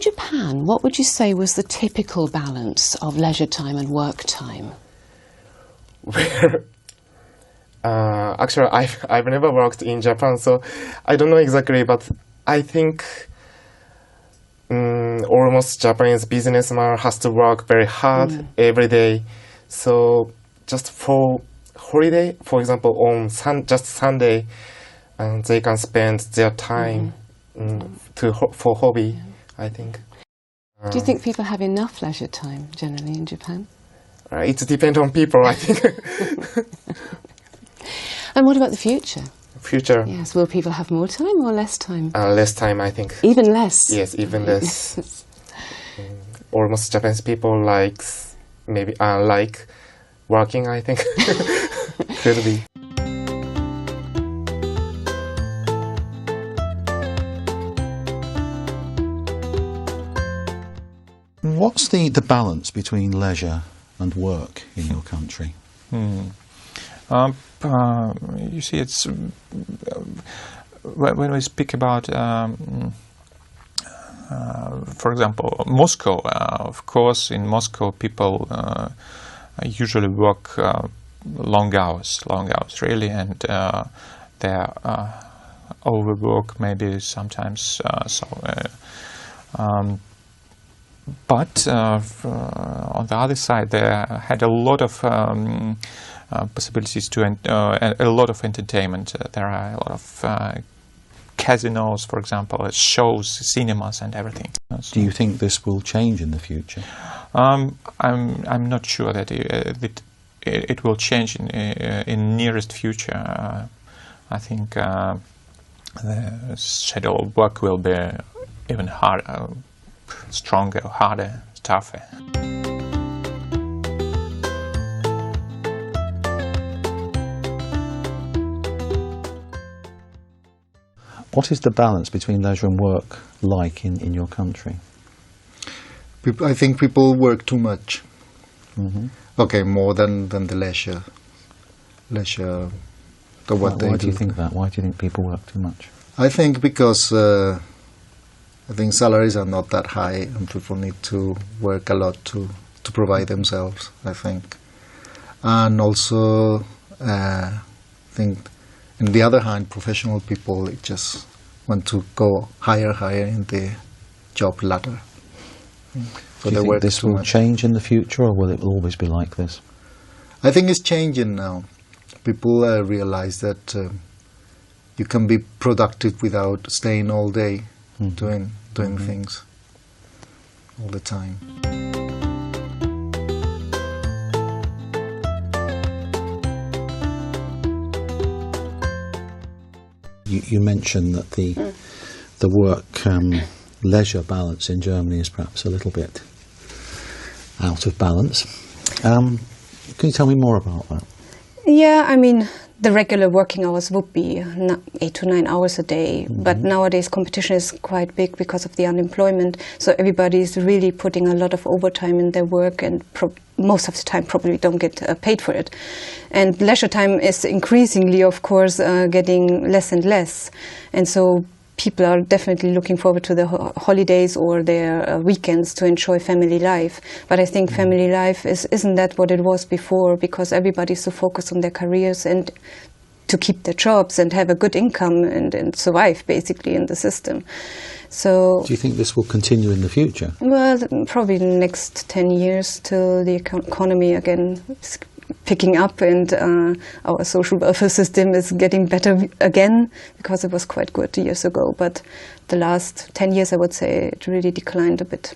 Japan, what would you say was the typical balance of leisure time and work time? Where actually, I've never worked in Japan, so I don't know exactly, but I think almost Japanese businessman has to work very hard every day. So just for holiday, for example, on just Sunday, they can spend their time for hobby, I think. Do you think people have enough leisure time generally in Japan? It depends on people, I think. And what about the future? Future? Yes, will people have more time or less time? Less time, I think. Even less? Yes, even less. Almost Japanese people like working, I think. Could be. What's the balance between leisure and work in your country? You see, it's when we speak about, for example, Moscow. Of course, in Moscow, people usually work long hours, really, and they overwork maybe sometimes. But on the other side, they had a lot of possibilities to a lot of entertainment. There are a lot of casinos, for example, shows, cinemas, and everything. Do you think this will change in the future? I'm not sure that it will change in nearest future. I think the schedule work will be even harder. Stronger, harder, tougher. What is the balance between leisure and work like in your country? I think people work too much. Okay, more than the leisure. Why do you think that? Why do you think people work too much? I think because I think salaries are not that high and people need to work a lot to provide themselves, I think. And also, I think, on the other hand, professional people just want to go higher in the job ladder. So do you think this will change in the future, or will it always be like this? I think it's changing now. People realize that you can be productive without staying all day doing things all the time. You mentioned that the work leisure balance in Germany is perhaps a little bit out of balance. Can you tell me more about that? Yeah, I mean, the regular working hours would be 8 to 9 hours a day, but nowadays competition is quite big because of the unemployment, so everybody is really putting a lot of overtime in their work, and most of the time probably don't get paid for it. And leisure time is increasingly, of course, getting less and less, and so people are definitely looking forward to the holidays or their weekends to enjoy family life. But I think family life isn't that what it was before, because everybody's so focused on their careers and to keep their jobs and have a good income and survive basically in the system. So, do you think this will continue in the future? Well, probably in the next 10 years till the economy again is picking up and our social welfare system is getting better again, because it was quite good years ago. But the last 10 years, I would say, it really declined a bit.